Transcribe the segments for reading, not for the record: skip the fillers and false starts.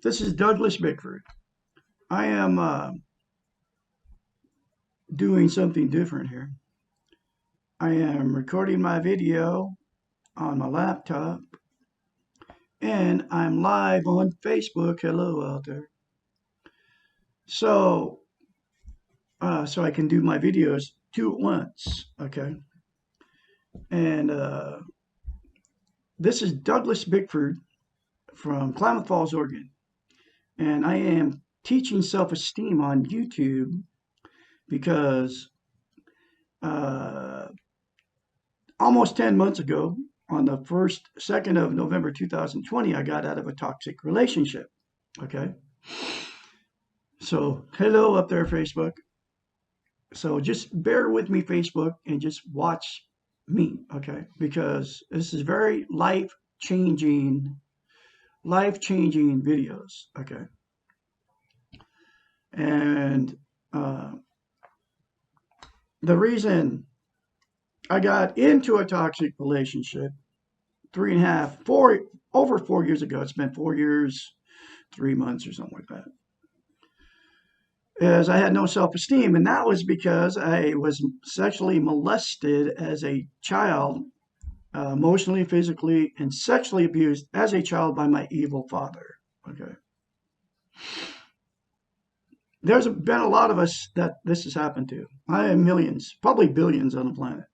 This is Douglas Bickford. I am doing something different here. I am recording my video on my laptop and I'm live on Facebook. Hello out there. So, so I can do my videos two at once. Okay. And this is Douglas Bickford from Klamath Falls, Oregon. And I am teaching self-esteem on YouTube because uh, almost 10 months ago, on the 2nd of November 2020, I got out of a toxic relationship. Okay. So, hello up there, Facebook. So, just bear with me, Facebook, and just watch me. Okay. Because this is very life changing videos. Okay. And the reason I got into a toxic relationship over 4 years ago. It's been 4 years, 3 months, or something like that. As I had no self-esteem, and that was because I was sexually molested as a child, emotionally, physically, and sexually abused as a child by my evil father. Okay. There's been a lot of us that this has happened to. I have millions, probably billions on the planet.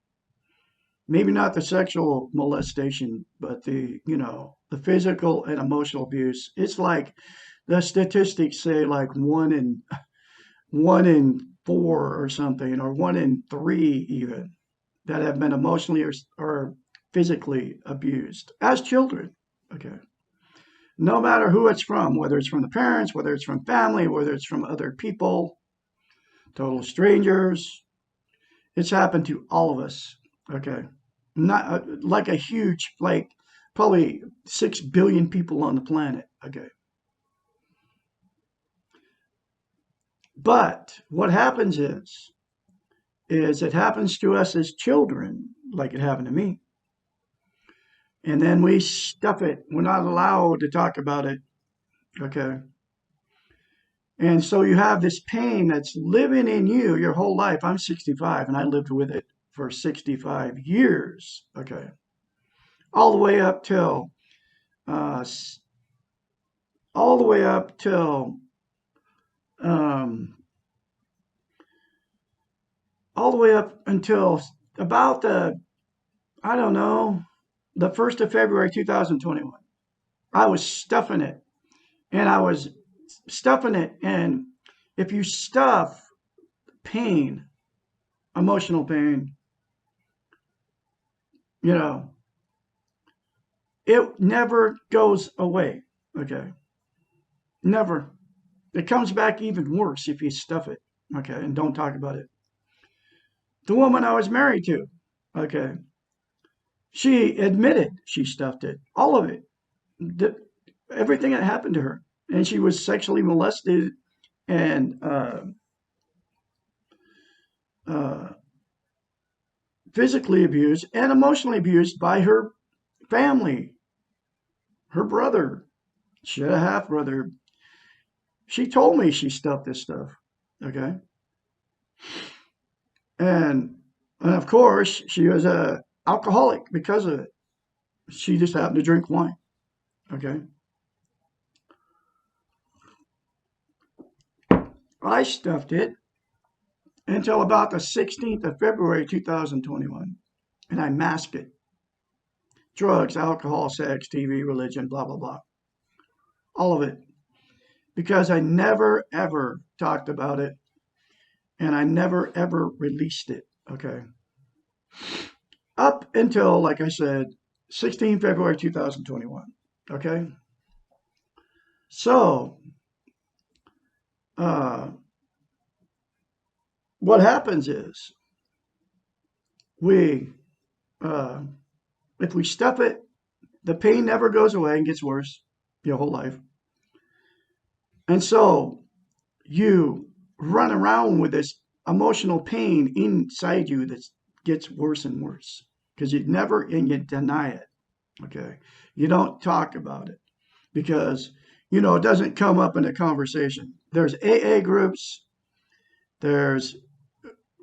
Maybe not the sexual molestation, but the physical and emotional abuse. It's like the statistics say like one in four or something, or 1 in 3 even, that have been emotionally or physically abused as children. Okay. No matter who it's from, whether it's from the parents, whether it's from family, whether it's from other people, total strangers, it's happened to all of us. Okay. Not like a huge, like probably 6 billion people on the planet. Okay. But what happens is it happens to us as children, like it happened to me. And then we stuff it. We're not allowed to talk about it. Okay. And so you have this pain that's living in you your whole life. I'm 65 and I lived with it for 65 years. Okay. All the way up till, uh, all the way up till, um, all the way up until about I don't know, the 1st of February 2021. I was stuffing it and I was stuffing it. And if you stuff pain, emotional pain, you know, it never goes away. Okay. Never. It comes back even worse if you stuff it. Okay. And don't talk about it. The woman I was married to, okay, she admitted she stuffed it, all of it, the, everything that happened to her. And she was sexually molested and uh, physically abused and emotionally abused by her family, her brother. She had a half brother. She told me she stuffed this stuff. Okay. And, and of course, she was a alcoholic because of it. She just happened to drink wine. Okay. I stuffed it until about the 16th of February 2021. And I masked it. Drugs, alcohol, sex, TV, religion, blah, blah, blah. All of it. Because I never, ever talked about it. And I never, ever released it. Okay. Up until, like I said, 16 February 2021. Okay. So, uh, what happens is we, uh, if we stuff it, the pain never goes away and gets worse your whole life. And so you run around with this emotional pain inside you that gets worse and worse because and you deny it. Okay. You don't talk about it because it doesn't come up in a conversation. There's AA groups, there's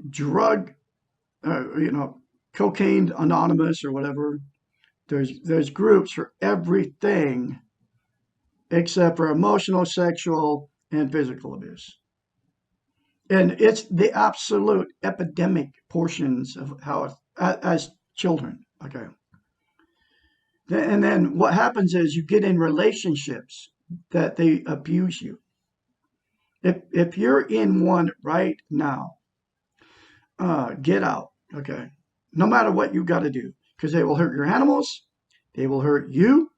drug, cocaine anonymous or whatever. There's groups for everything except for emotional, sexual, and physical abuse. And it's the absolute epidemic portions of how as children. Okay. And then what happens is you get in relationships that they abuse you. If you're in one right now, get out. Okay. No matter what you got to do, because they will hurt your animals, they will hurt you,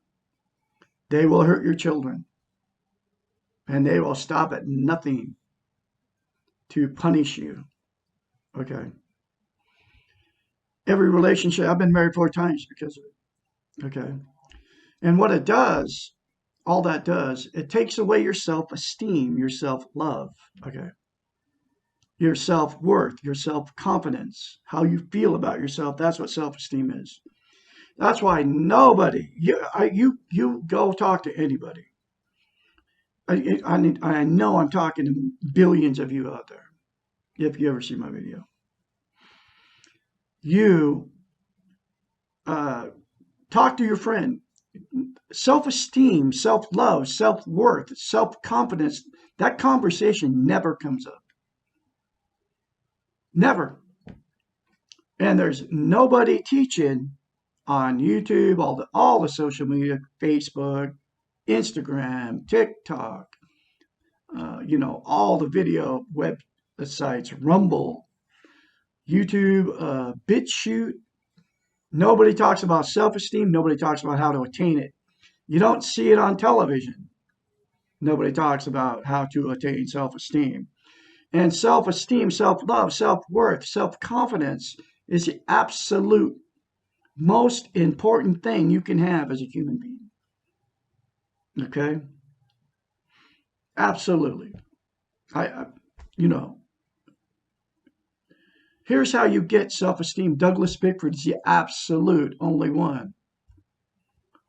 they will hurt your children, and they will stop at nothing to punish you. Okay. Every relationship, I've been married 4 times because of it. Okay. And what it does, all that does, it takes away your self esteem, your self love. Okay. Your self worth, your self confidence, how you feel about yourself. That's what self esteem is. That's why nobody, you go talk to anybody. I know I'm talking to billions of you out there. If you ever see my video, you talk to your friend. Self esteem, self love, self worth, self confidence, that conversation never comes up. Never. And there's nobody teaching on YouTube, all the social media, Facebook, Instagram, TikTok, all the video websites, Rumble, YouTube, BitChute. Nobody talks about self-esteem. Nobody talks about how to attain it. You don't see it on television. Nobody talks about how to attain self-esteem. And self-esteem, self-love, self-worth, self-confidence is the absolute most important thing you can have as a human being. Okay? Absolutely. Here's how you get self-esteem. Douglas Bickford is the absolute only one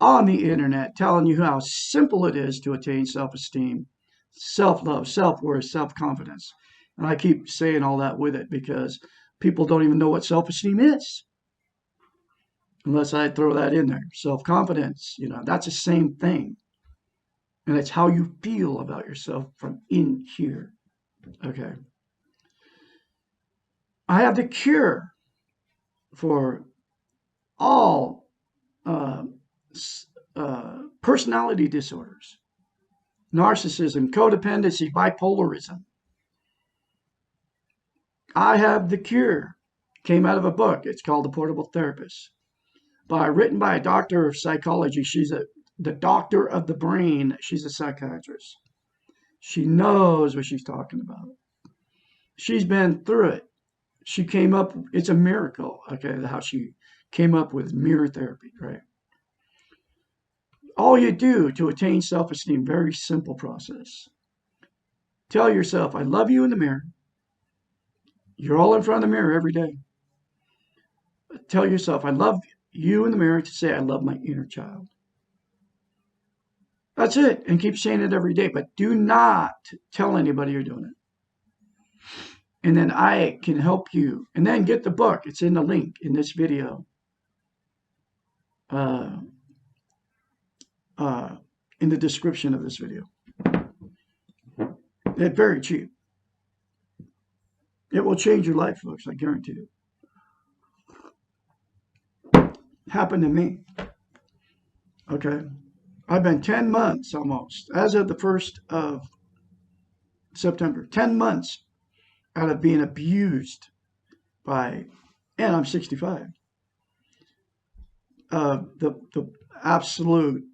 on the internet telling you how simple it is to attain self-esteem, self-love, self-worth, self-confidence. And I keep saying all that with it because people don't even know what self-esteem is unless I throw that in there. Self-confidence, that's the same thing. And it's how you feel about yourself from in here. Okay. I have the cure for all personality disorders, narcissism, codependency, bipolarism. I have the cure. Came out of a book. It's called The Portable Therapist, written by a doctor of psychology. She's the doctor of the brain. She's a psychiatrist. She knows what she's talking about. She's been through it. She came up, it's a miracle, okay, how she came up with mirror therapy, right? All you do to attain self-esteem, very simple process. Tell yourself, I love you in the mirror. You're all in front of the mirror every day. Tell yourself, I love you in the mirror, to say, I love my inner child. That's it. And keep saying it every day, but do not tell anybody you're doing it. And then I can help you. And then get the book. It's in the link in this video. In the description of this video. It's very cheap. It will change your life, folks. I guarantee it. Happened to me. Okay. I've been 10 months almost, as of the 1st of September, 10 months out of being abused and I'm 65. The absolute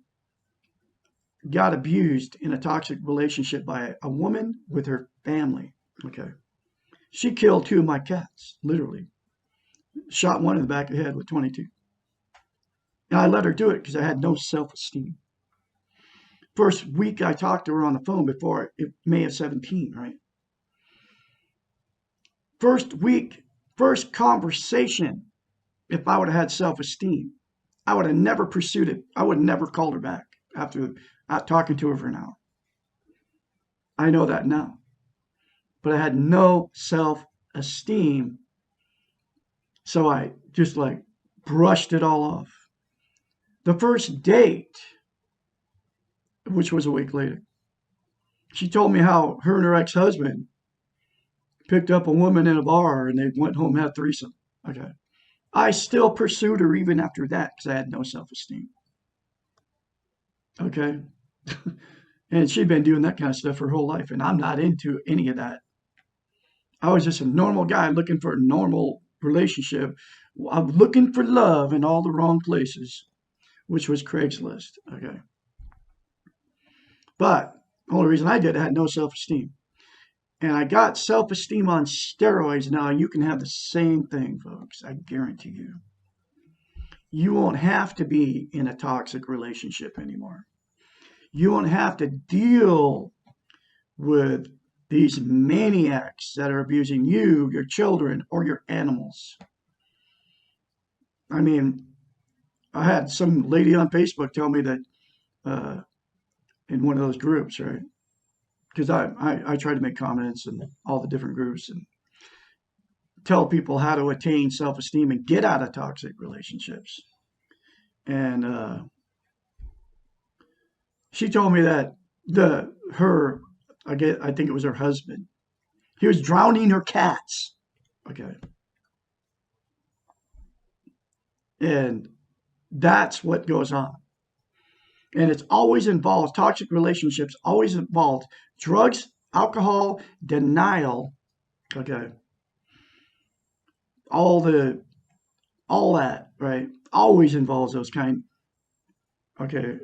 got abused in a toxic relationship by a woman with her family. Okay. She killed 2 of my cats, literally. Shot one in the back of the head with 22. And I let her do it because I had no self-esteem. First week I talked to her on the phone before May of 17, right? First week, first conversation, if I would have had self-esteem, I would have never pursued it. I would have never called her back after out talking to her for an hour. I know that now. But I had no self-esteem. So I just like brushed it all off. The first date, which was a week later, she told me how her and her ex-husband picked up a woman in a bar and they went home and had a threesome. Okay. I still pursued her even after that because I had no self-esteem. Okay. And she'd been doing that kind of stuff her whole life, and I'm not into any of that. I was just a normal guy looking for a normal relationship. I'm looking for love in all the wrong places, which was Craigslist. Okay. But the only reason I did it, I had no self esteem. And I got self esteem on steroids now. You can have the same thing, folks. I guarantee you. You won't have to be in a toxic relationship anymore. You won't have to deal with these maniacs that are abusing you, your children, or your animals. I mean, I had some lady on Facebook tell me that uh, in one of those groups, right? Because I try to make comments in all the different groups and tell people how to attain self esteem and get out of toxic relationships. And she told me that her I think it was her husband. He was drowning her cats. Okay, and that's what goes on. And it's always involved toxic relationships. Always involved drugs, alcohol, denial. Okay, all the all that right always involves those kind. Okay,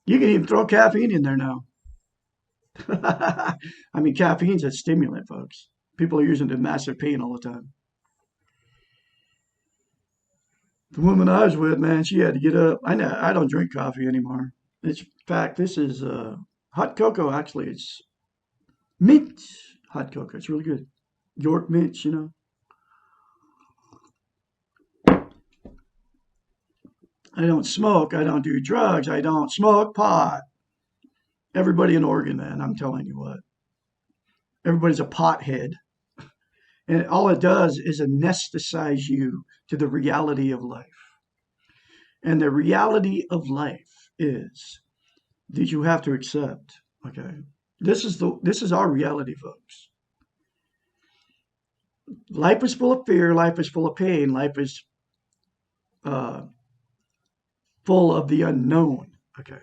you can even throw caffeine in there now. I mean, caffeine's a stimulant, folks. People are using it in massive pain all the time. The woman I was with, man, she had to get up. I don't drink coffee anymore. It's in fact, this is hot cocoa. Actually, it's mint hot cocoa. It's really good. York mint, you know. I don't smoke. I don't do drugs. I don't smoke pot. Everybody in Oregon, man, I'm telling you what. Everybody's a pothead. And all it does is anesthetize you to the reality of life. And the reality of life is that you have to accept. Okay. This is our reality, folks. Life is full of fear, life is full of pain, life is uh, full of the unknown. Okay.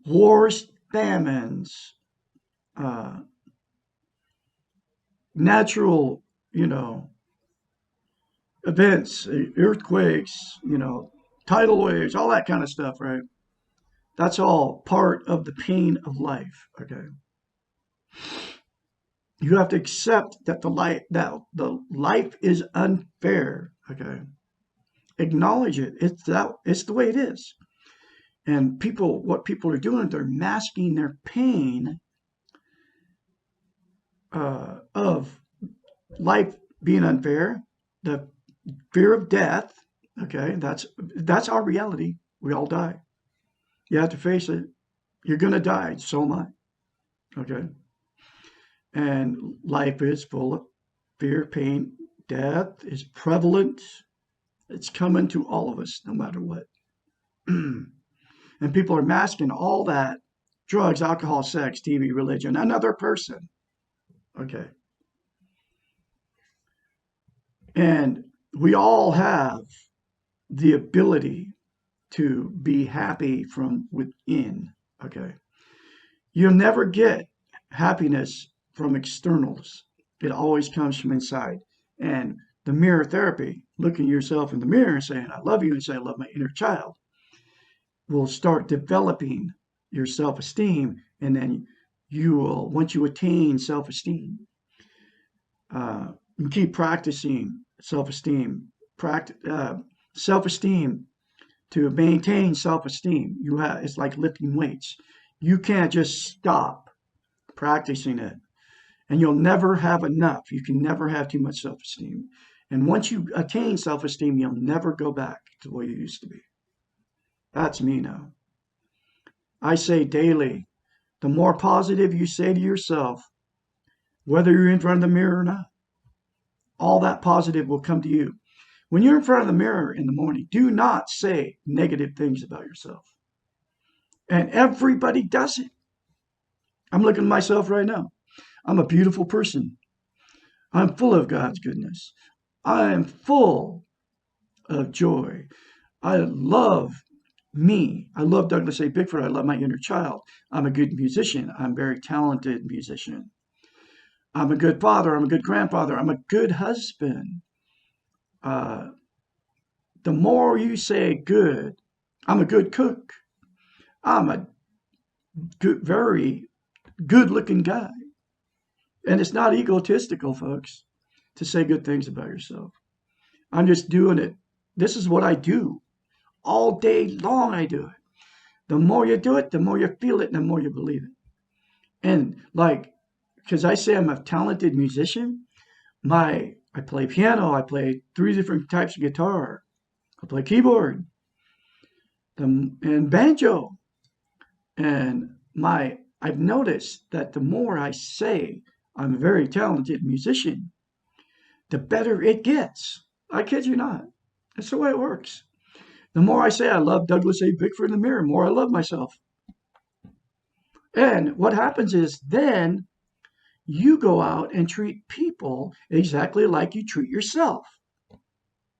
Wars, famines, uh, natural, you know, events, earthquakes, tidal waves, all that kind of stuff, right? That's all part of the pain of life. Okay. You have to accept that the life is unfair. Okay. Acknowledge it. It's the way it is. And what people are doing, they're masking their pain of life being unfair, the fear of death. Okay, that's our reality. We all die. You have to face it. You're gonna die. So am I. Okay, and life is full of fear, pain, death is prevalent. It's coming to all of us, no matter what. And people are masking all that: drugs, alcohol, sex, TV, religion, another person. Okay, and we all have the ability to be happy from within. Okay. You'll never get happiness from externals. It always comes from inside. And the mirror therapy, looking yourself in the mirror and saying, I love you, and say, I love my inner child, will start developing your self esteem. And then you will, once you attain self esteem, you keep practicing self esteem. Self esteem to maintain self-esteem. It's like lifting weights. You can't just stop practicing it, and you'll never have enough. You can never have too much self-esteem. And once you attain self-esteem, you'll never go back to the way you used to be. That's me now. I say daily, the more positive you say to yourself, whether you're in front of the mirror or not, all that positive will come to you. When you're in front of the mirror in the morning, do not say negative things about yourself. And everybody does it. I'm looking at myself right now. I'm a beautiful person. I'm full of God's goodness. I am full of joy. I love me. I love Douglas A. Bickford. I love my inner child. I'm a good musician. I'm a very talented musician. I'm a good father. I'm a good grandfather. I'm a good husband. Uh, the more you say good, I'm a good cook. I'm a good, very good looking guy. And it's not egotistical, folks, to say good things about yourself. I'm just doing it. This is what I do. All day long, I do it. The more you do it, the more you feel it, and the more you believe it. And like, because I say I'm a talented musician, I play piano, I play 3 different types of guitar, I play keyboard, and banjo. And I've noticed that the more I say I'm a very talented musician, the better it gets. I kid you not. That's the way it works. The more I say I love Douglas A. Bickford in the mirror, the more I love myself. And what happens is then you go out and treat people exactly like you treat yourself.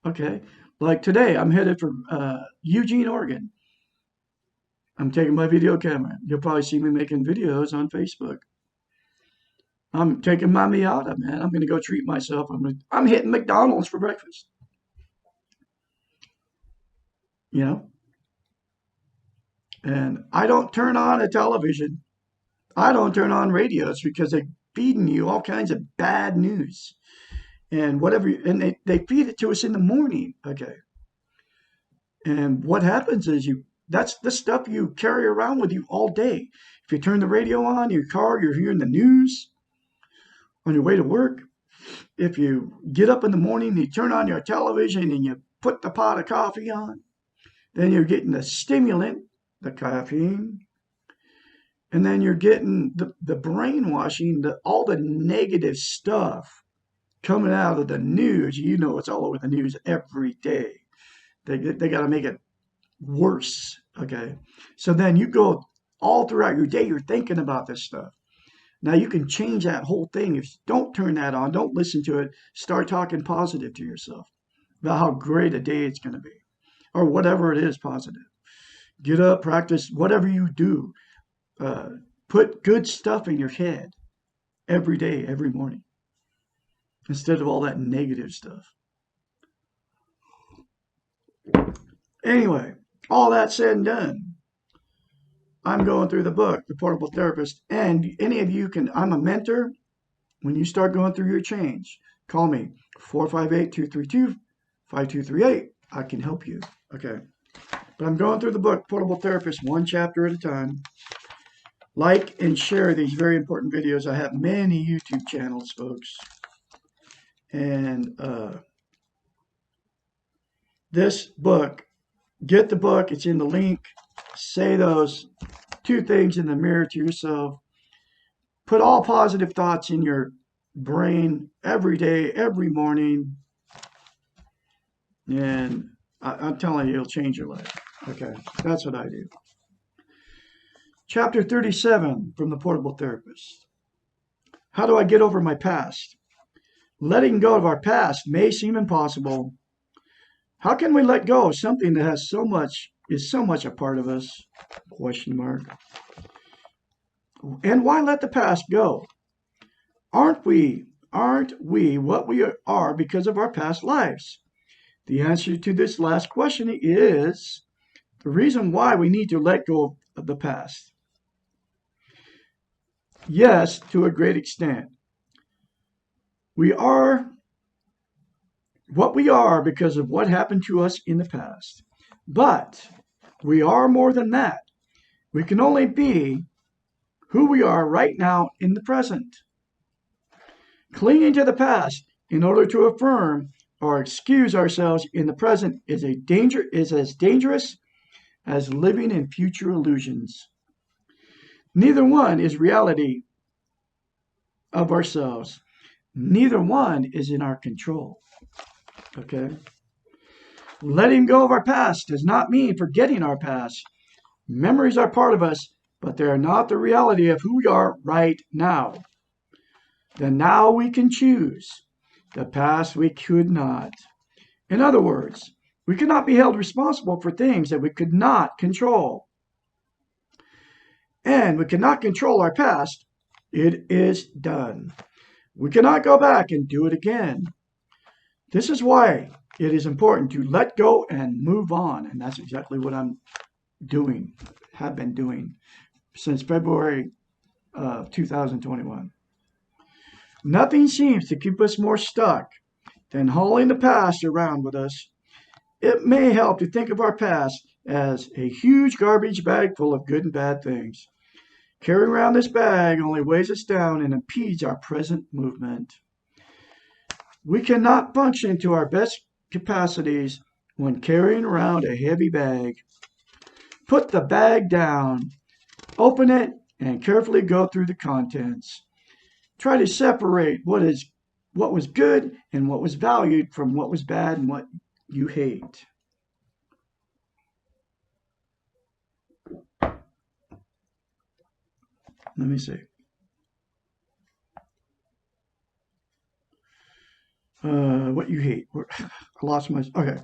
Okay? Like today, I'm headed for Eugene, Oregon. I'm taking my video camera. You'll probably see me making videos on Facebook. I'm taking my Miata, man. I'm going to go treat myself. I'm hitting McDonald's for breakfast. You know? And I don't turn on a television. I don't turn on radios because they're feeding you all kinds of bad news and whatever. And they feed it to us in the morning. Okay. And what happens is that's the stuff you carry around with you all day. If you turn the radio on, your car, you're hearing the news on your way to work. If you get up in the morning, you turn on your television and you put the pot of coffee on, then you're getting the stimulant, the caffeine, and then you're getting the brainwashing, all the negative stuff coming out of the news. You know, it's all over the news every day. They got to make it worse. Okay. So then you go all throughout your day, you're thinking about this stuff. Now you can change that whole thing. If you don't turn that on, don't listen to it, start talking positive to yourself about how great a day it's going to be or whatever it is positive. Get up, practice whatever you do. Put good stuff in your head every day, every morning, instead of all that negative stuff. Anyway, all that said and done, I'm going through the book, The Portable Therapist, and any of you can, I'm a mentor. When you start going through your change, call me, 458-232-5238. I can help you. Okay. But I'm going through the book, Portable Therapist, one chapter at a time. Like and share these very important videos. I have many YouTube channels, folks. And this book, get the book. It's in the link. Say those 2 things in the mirror to yourself. Put all positive thoughts in your brain every day, every morning. And I'm telling you, it'll change your life. Okay, that's what I do. Chapter 37 from The Portable Therapist. How do I get over my past? Letting go of our past may seem impossible. How can we let go of something that is so much a part of us? Question mark. And why let the past go? Aren't we what we are because of our past lives? The answer to this last question is the reason why we need to let go of the past. Yes, to a great extent. We are what we are because of what happened to us in the past. But we are more than that. We can only be who we are right now in the present. Clinging to the past in order to affirm or excuse ourselves in the present is as dangerous as living in future illusions. Neither one is reality of ourselves. Neither one is in our control. Okay? Letting go of our past does not mean forgetting our past. Memories are part of us, but they are not the reality of who we are right now. The now we can choose. The past we could not. In other words, we cannot be held responsible for things that we could not control. And we cannot control our past. It is done. We cannot go back and do it again. This is why it is important to let go and move on. And that's exactly what I'm doing, have been doing since February of 2021. Nothing seems to keep us more stuck than hauling the past around with us. It may help to think of our past as a huge garbage bag full of good and bad things. Carrying around this bag only weighs us down and impedes our present movement. We cannot function to our best capacities when carrying around a heavy bag. Put the bag down, open it, and carefully go through the contents. Try to separate what was good and what was valued from what was bad and what you hate. Let me see. What you hate. I lost my. Okay.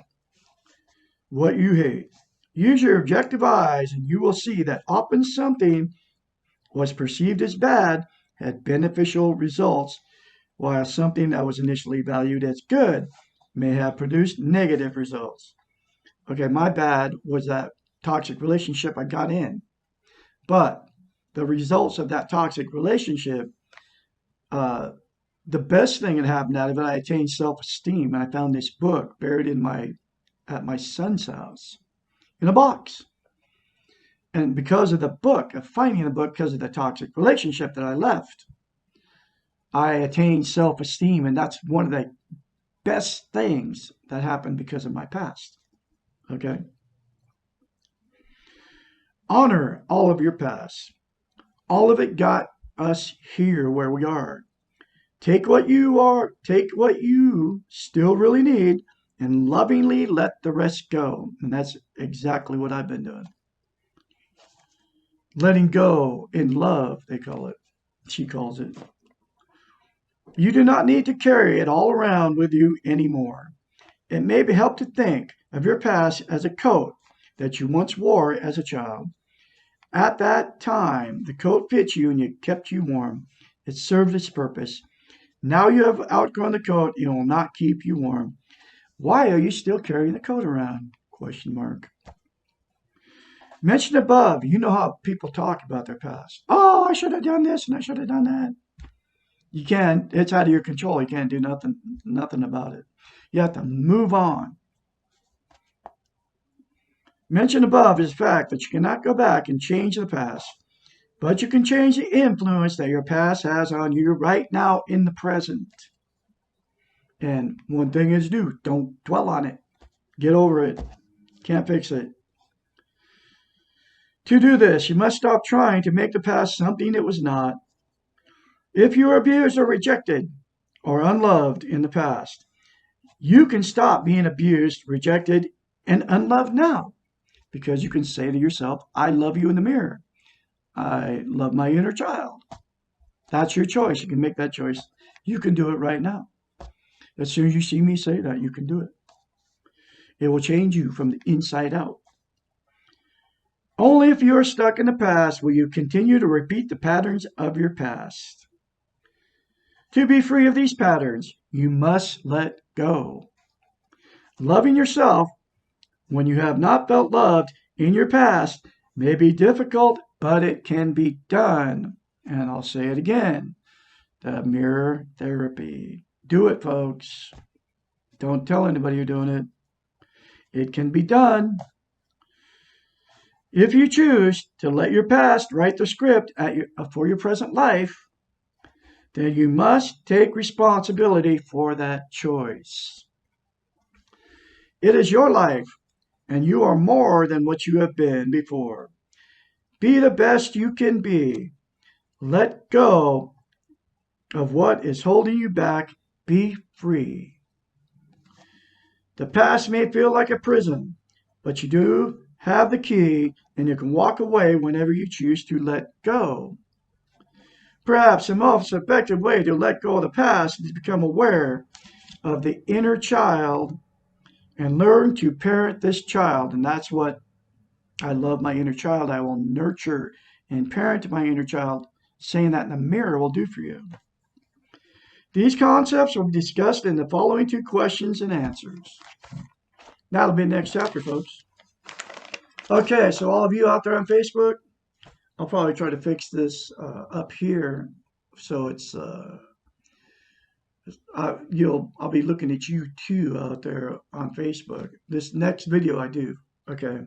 What you hate. Use your objective eyes and you will see that often something was perceived as bad had beneficial results, while something that was initially valued as good may have produced negative results. Okay, my bad was that toxic relationship I got in. But the results of that toxic relationship, the best thing that happened out of it, I attained self-esteem. And I found this book buried at my son's house in a box. And because of the book, of finding the book, because of the toxic relationship that I left, I attained self-esteem. And that's one of the best things that happened because of my past. Okay? Honor all of your past. All of it got us here where we are. Take what you still really need, and lovingly let the rest go. And that's exactly what I've been doing. Letting go in love, they call it. She calls it. You do not need to carry it all around with you anymore. It may help to think of your past as a coat that you once wore as a child. At that time, the coat fit you and it kept you warm. It served its purpose. Now you have outgrown the coat, it will not keep you warm. Why are you still carrying the coat around? Question mark. Mentioned above, you know how people talk about their past. Oh, I should have done this and I should have done that. You can't, it's out of your control. You can't do nothing about it. You have to move on. Mentioned above is the fact that you cannot go back and change the past, but you can change the influence that your past has on you right now in the present. And one thing is don't dwell on it. Get over it. Can't fix it. To do this, you must stop trying to make the past something it was not. If you were abused or rejected or unloved in the past, you can stop being abused, rejected, and unloved now. Because you can say to yourself, I love you in the mirror. I love my inner child. That's your choice. You can make that choice. You can do it right now. As soon as you see me say that, you can do it. It will change you from the inside out. Only if you are stuck in the past will you continue to repeat the patterns of your past. To be free of these patterns, you must let go. Loving yourself when you have not felt loved in your past may be difficult, but it can be done. And I'll say it again, the mirror therapy. Do it, folks. Don't tell anybody you're doing it. It can be done. If you choose to let your past write the script for your present life, then you must take responsibility for that choice. It is your life, and you are more than what you have been before. Be the best you can be. Let go of what is holding you back. Be free. The past may feel like a prison, but you do have the key and you can walk away whenever you choose to let go. Perhaps the most effective way to let go of the past is to become aware of the inner child and learn to parent this child. And that's what I love my inner child. I will nurture and parent my inner child. Saying that in the mirror will do for you. These concepts will be discussed in the following 2 questions and answers. That'll be the next chapter, folks. Okay, so all of you out there on Facebook, I'll probably try to fix this up here so it's I'll be looking at you too out there on Facebook. This next video I do. Okay,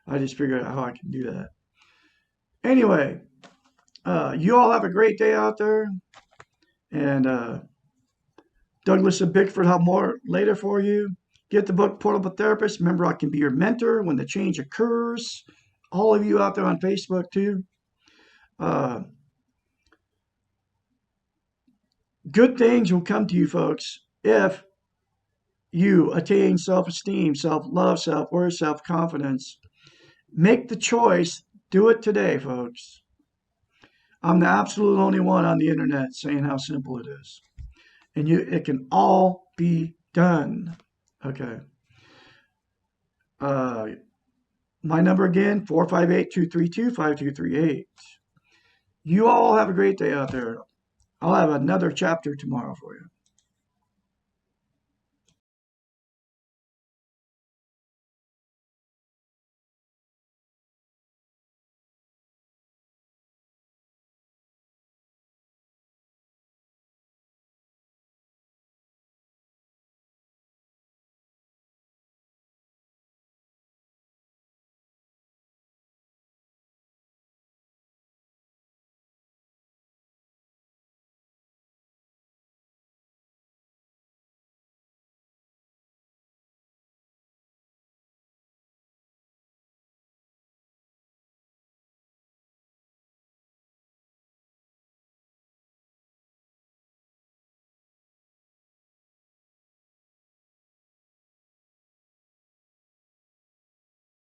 I just figured out how I can do that. Anyway, you all have a great day out there, and Douglas and Bickford have more later for you. Get the book Portable Therapist. Remember, I can be your mentor when the change occurs. All of you out there on Facebook too. Good things will come to you, folks, if you attain self-esteem, self-love, self-worth, self-confidence. Make the choice. Do it today, folks. I'm the absolute only one on the internet saying how simple it is. And it can all be done. Okay. My number again, 458-232-5238. You all have a great day out there. I'll have another chapter tomorrow for you.